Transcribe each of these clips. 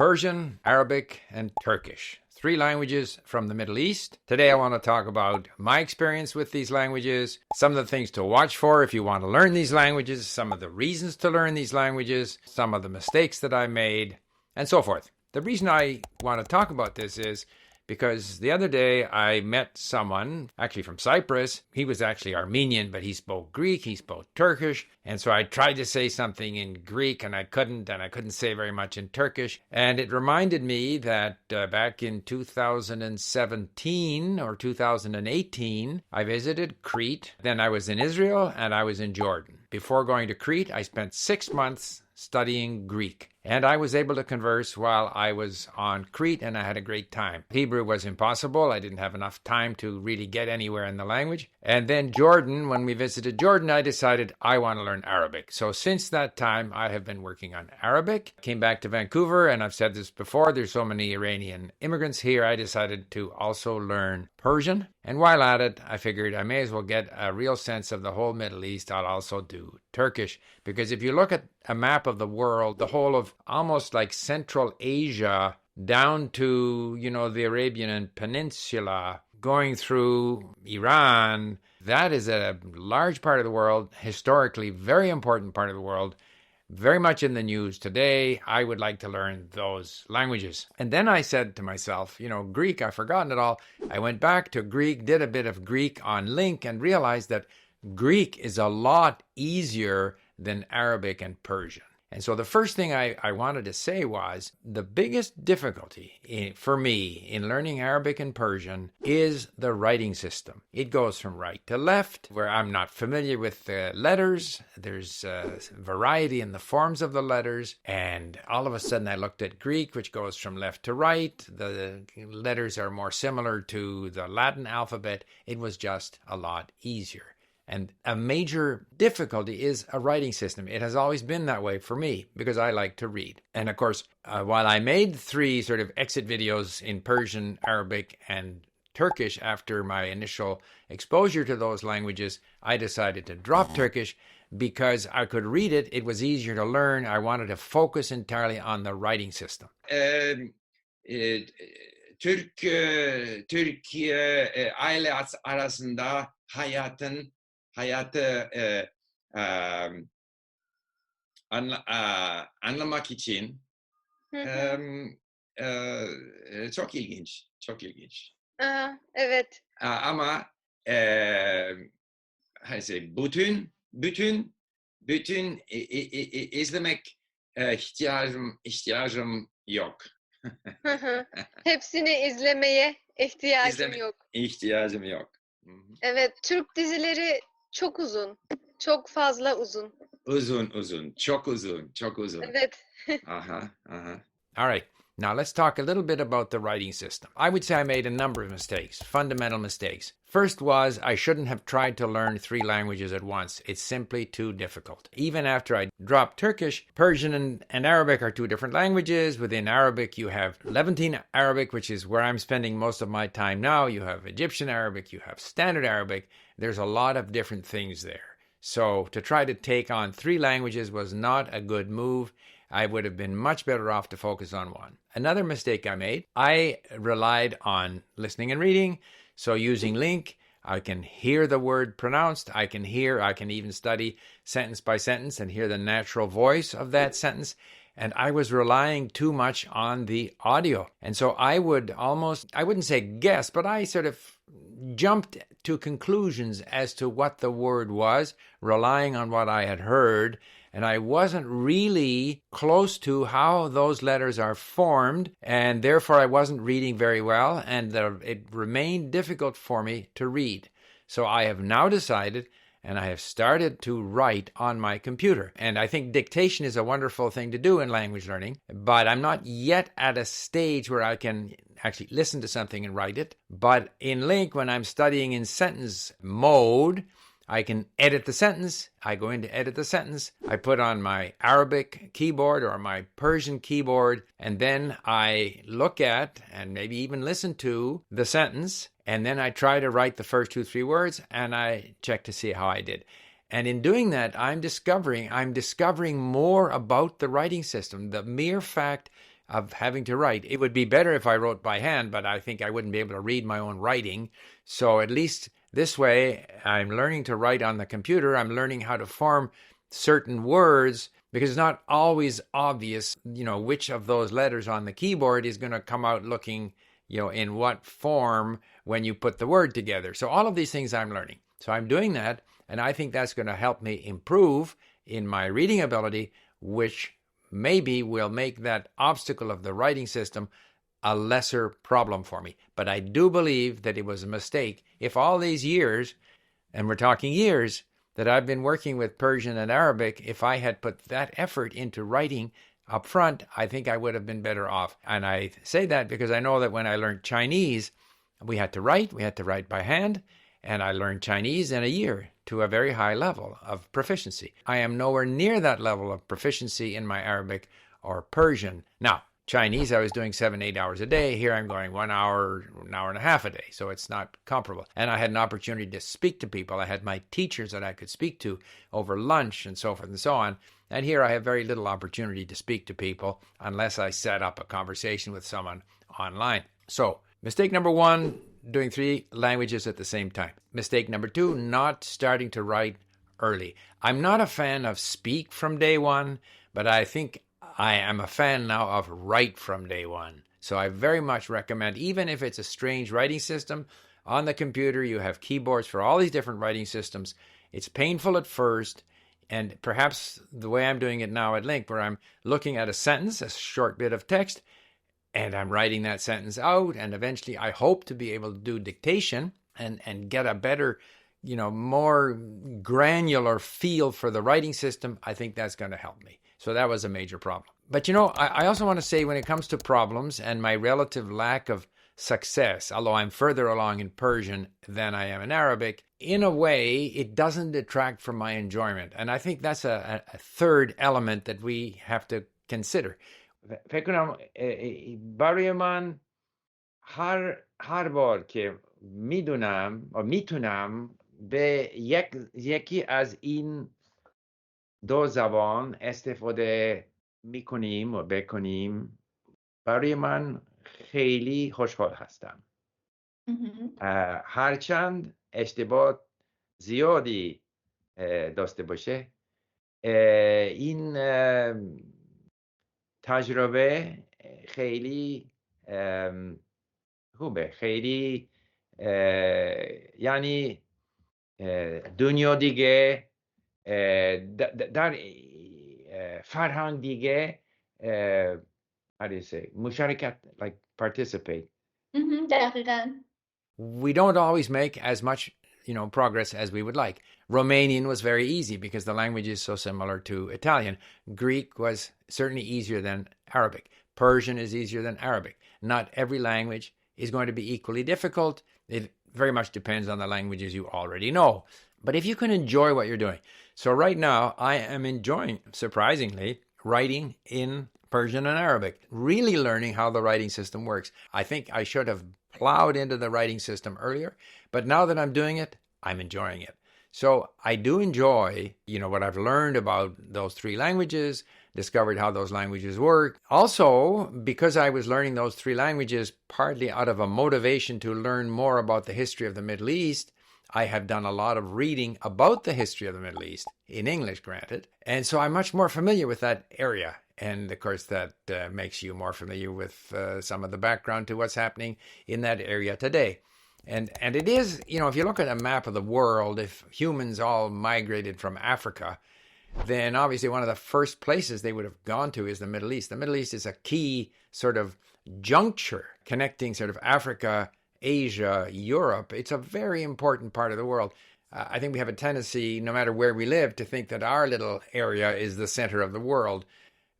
Persian, Arabic, and Turkish. 3 languages from the Middle East. Today I want to talk about my experience with these languages, some of the things to watch for if you want to learn these languages, some of the reasons to learn these languages, some of the mistakes that I made, and so forth. The reason I want to talk about this is because the other day I met someone, actually from Cyprus. He was actually Armenian, but he spoke Greek, he spoke Turkish. And so I tried to say something in Greek and I couldn't say very much in Turkish. And it reminded me that back in 2017 or 2018, I visited Crete. Then I was in Israel and I was in Jordan. Before going to Crete, I spent 6 months studying Greek. And I was able to converse while I was on Crete, and I had a great time. Hebrew was impossible. I didn't have enough time to really get anywhere in the language. And then Jordan, when we visited Jordan, I decided I want to learn Arabic. So since that time, I have been working on Arabic. Came back to Vancouver, and I've said this before, there's so many Iranian immigrants here, I decided to also learn Persian. And while at it, I figured I may as well get a real sense of the whole Middle East. I'll also do Turkish. Because if you look at a map of the world, the whole of almost like Central Asia down to, the Arabian Peninsula, going through Iran, that is a large part of the world, historically very important part of the world, very much in the news today. I would like to learn those languages. And then I said to myself, Greek, I've forgotten it all. I went back to Greek, did a bit of Greek on Link, and realized that Greek is a lot easier than Arabic and Persian. And so the first thing I wanted to say was the biggest difficulty for me in learning Arabic and Persian is the writing system. It goes from right to left, where I'm not familiar with the letters. There's variety in the forms of the letters. And all of a sudden I looked at Greek, which goes from left to right. The letters are more similar to the Latin alphabet. It was just a lot easier. And a major difficulty is a writing system. It has always been that way for me because I like to read. And of course, while I made 3 sort of exit videos in Persian, Arabic, and Turkish after my initial exposure to those languages, I decided to drop Turkish because I could read it. It was easier to learn. I wanted to focus entirely on the writing system. Türkiye aile arasında hayatı anlamak için çok ilginç, çok ilginç. Evet. Ama bütün izlemek ihtiyacım yok. Hepsini izlemeye ihtiyacım yok. İhtiyacım yok. Evet, Türk dizileri çok uzun. Çok fazla uzun. Uzun. Çok uzun. Evet. All right. Now let's talk a little bit about the writing system. I would say I made a number of mistakes, fundamental mistakes. First was I shouldn't have tried to learn 3 languages at once. It's simply too difficult. Even after I dropped Turkish, Persian and Arabic are 2 different languages. Within Arabic, you have Levantine Arabic, which is where I'm spending most of my time now. You have Egyptian Arabic, you have Standard Arabic. There's a lot of different things there. So to try to take on 3 languages was not a good move. I would have been much better off to focus on 1. Another mistake I made, I relied on listening and reading. So using Link, I can hear the word pronounced. I can even study sentence by sentence and hear the natural voice of that sentence. And I was relying too much on the audio. And so I wouldn't say guess, but I sort of jumped to conclusions as to what the word was, relying on what I had heard. And I wasn't really close to how those letters are formed, and therefore I wasn't reading very well, and it remained difficult for me to read. So I have now decided, and I have started to write on my computer. And I think dictation is a wonderful thing to do in language learning, but I'm not yet at a stage where I can actually listen to something and write it. But in Link, when I'm studying in sentence mode, I can edit the sentence. I go in to edit the sentence. I put on my Arabic keyboard or my Persian keyboard, and then I look at and maybe even listen to the sentence, and then I try to write the first 2-3 words, and I check to see how I did. And in doing that, I'm discovering more about the writing system. The mere fact of having to write. It would be better if I wrote by hand, but I think I wouldn't be able to read my own writing. So at least this way, I'm learning to write on the computer. I'm learning how to form certain words, because it's not always obvious, which of those letters on the keyboard is going to come out looking, in what form when you put the word together. So all of these things I'm learning. So I'm doing that, and I think that's going to help me improve in my reading ability, which maybe will make that obstacle of the writing system a lesser problem for me. But I do believe that it was a mistake. If all these years, and we're talking years, that I've been working with Persian and Arabic, if I had put that effort into writing up front, I think I would have been better off. And I say that because I know that when I learned Chinese, we had to write by hand, and I learned Chinese in a year to a very high level of proficiency. I am nowhere near that level of proficiency in my Arabic or Persian. Now, Chinese, I was doing 7-8 hours a day. Here I'm going 1 hour, an hour and a half a day. So it's not comparable. And I had an opportunity to speak to people. I had my teachers that I could speak to over lunch and so forth and so on. And here I have very little opportunity to speak to people unless I set up a conversation with someone online. So mistake number 1, doing 3 languages at the same time. Mistake number 2, not starting to write early. I'm not a fan of speak from day one, but I think I am a fan now of write from day one. So I very much recommend, even if it's a strange writing system, on the computer you have keyboards for all these different writing systems. It's painful at first, and perhaps the way I'm doing it now at Link, where I'm looking at a sentence, a short bit of text, and I'm writing that sentence out, and eventually I hope to be able to do dictation and get a better, more granular feel for the writing system. I think that's going to help me. So that was a major problem. But I also want to say, when it comes to problems and my relative lack of success, although I'm further along in Persian than I am in Arabic, in a way, it doesn't detract from my enjoyment. And I think that's a third element that we have to consider. فکر کنم برای من هر بار که میدونم و میتونم به یکی از این دو زبان استفاده میکنیم و بکنیم، برای من خیلی خوشحال هستم. هرچند اشتباه زیادی داشته باشه، این تجربه خیلی خوبه، خیلی یعنی دنیا دیگه در فرهنگ دیگه how do you say مشارکت, like participate. دقیقاً. We don't always make as much progress as we would like. Romanian was very easy because the language is so similar to Italian. Greek was certainly easier than Arabic. Persian is easier than Arabic. Not every language is going to be equally difficult. It very much depends on the languages you already know. But if you can enjoy what you're doing. So right now, I am enjoying, surprisingly, writing in Persian and Arabic, really learning how the writing system works. I think I should have plowed into the writing system earlier, but now that I'm doing it, I'm enjoying it. So I do enjoy, what I've learned about those 3 languages, discovered how those languages work. Also, because I was learning those 3 languages partly out of a motivation to learn more about the history of the Middle East, I have done a lot of reading about the history of the Middle East, in English, granted. And so I'm much more familiar with that area. And of course, that makes you more familiar with some of the background to what's happening in that area today. And it is, if you look at a map of the world, if humans all migrated from Africa, then obviously one of the first places they would have gone to is the Middle East. The Middle East is a key sort of juncture connecting sort of Africa, Asia, Europe. It's a very important part of the world. I think we have a tendency, no matter where we live, to think that our little area is the center of the world.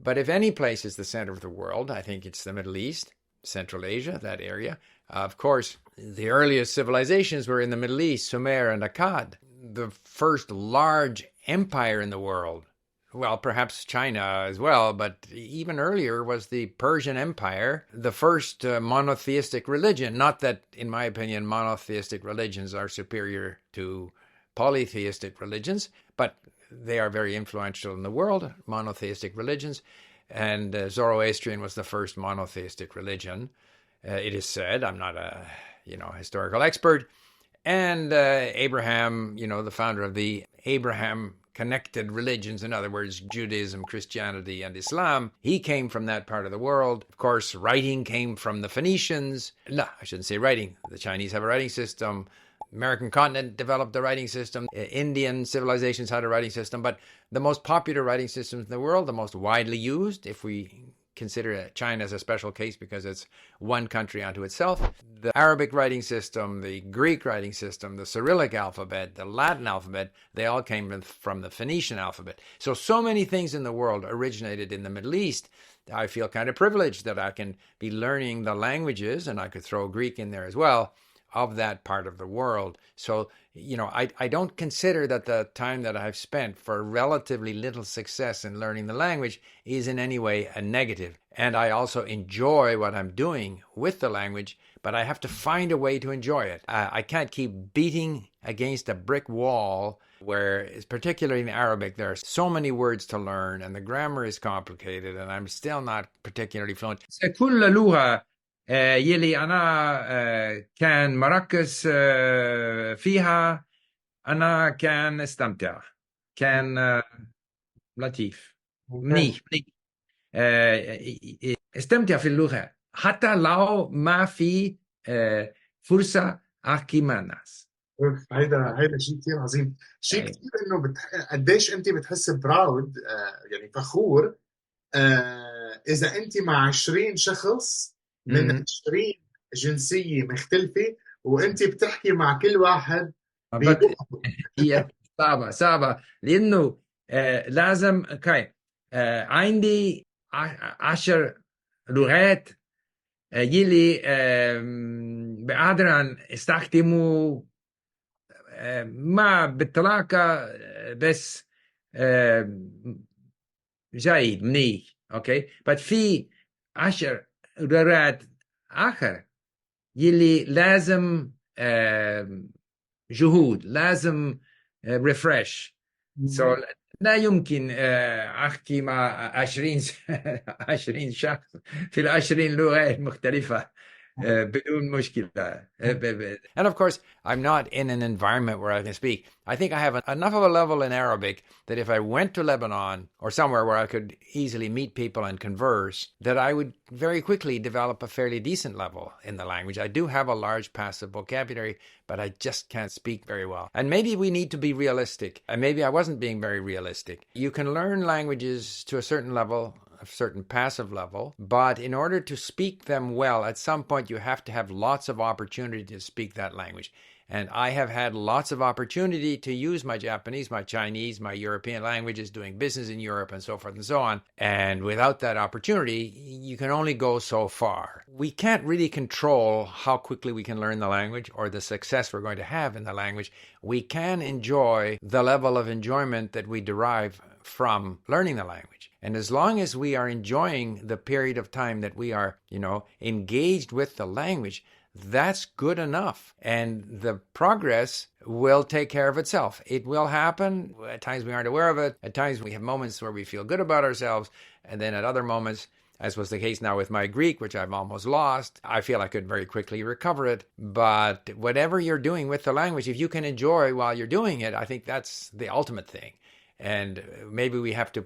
But if any place is the center of the world, I think it's the Middle East, Central Asia, that area. Of course, the earliest civilizations were in the Middle East, Sumer and Akkad. The first large empire in the world, well, perhaps China as well, but even earlier was the Persian Empire, the first monotheistic religion. Not that, in my opinion, monotheistic religions are superior to polytheistic religions, but they are very influential in the world, monotheistic religions. And Zoroastrian was the first monotheistic religion. It is said, I'm not a historical expert. And Abraham, the founder of the Abraham connected religions, in other words, Judaism, Christianity, and Islam, he came from that part of the world. Of course, writing came from the Phoenicians. No, I shouldn't say writing. The Chinese have a writing system. American continent developed a writing system. Indian civilizations had a writing system. But the most popular writing systems in the world, the most widely used, if we consider China as a special case because it's one country unto itself, the Arabic writing system, the Greek writing system, the Cyrillic alphabet, the Latin alphabet, they all came from the Phoenician alphabet. So many things in the world originated in the Middle East. I feel kind of privileged that I can be learning the languages, and I could throw Greek in there as well, of that part of the world. So, I don't consider that the time that I've spent for relatively little success in learning the language is in any way a negative. And I also enjoy what I'm doing with the language, but I have to find a way to enjoy it. I can't keep beating against a brick wall where, particularly in Arabic, there are so many words to learn and the grammar is complicated and I'm still not particularly fluent. كل لغة يلي أنا كان مركز فيها أنا كان استمتع كان لطيف منيح استمتع في اللغة حتى لو ما في فرصة أحكي مع الناس. هيدا شيء كثير عظيم. شيء كثير إنه قديش أنت بتحس براود يعني فخور إذا أنت مع 20 شخص من 20 جنسية مختلفة وأنت بتحكي مع كل واحد هي صعبة لأنه لازم عندي 10 لغات يلي بقدر أن استخدمه ما بالطلاقة بس جيد منيح أوكي but في 10 لغات آخر يلي لازم جهود لازم refresh so لا يمكن أحكي مع 20 شخص في 20 لغة مختلفة بدون مشكلة. And of course, I'm not in an environment where I can speak. I think I have enough of a level in Arabic that if I went to Lebanon or somewhere where I could easily meet people and converse, that I would very quickly develop a fairly decent level in the language. I do have a large passive vocabulary, but I just can't speak very well. And maybe we need to be realistic. And maybe I wasn't being very realistic. You can learn languages to a certain level, a certain passive level, but in order to speak them well, at some point you have to have lots of opportunity to speak that language. And I have had lots of opportunity to use my Japanese, my Chinese, my European languages, doing business in Europe and so forth and so on. And without that opportunity, you can only go so far. We can't really control how quickly we can learn the language or the success we're going to have in the language. We can enjoy the level of enjoyment that we derive from learning the language. And as long as we are enjoying the period of time that we are, engaged with the language, that's good enough. And the progress will take care of itself. It will happen. At times we aren't aware of it. At times we have moments where we feel good about ourselves. And then at other moments, as was the case now with my Greek, which I've almost lost, I feel I could very quickly recover it. But whatever you're doing with the language, if you can enjoy while you're doing it, I think that's the ultimate thing. And maybe we have to,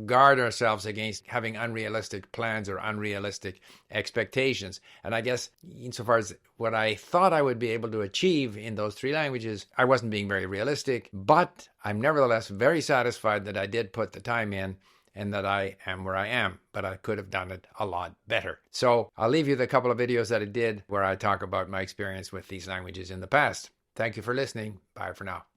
guard ourselves against having unrealistic plans or unrealistic expectations. And I guess insofar as what I thought I would be able to achieve in those 3 languages, I wasn't being very realistic, but I'm nevertheless very satisfied that I did put the time in and that I am where I am, but I could have done it a lot better. So I'll leave you the couple of videos that I did where I talk about my experience with these languages in the past. Thank you for listening. Bye for now.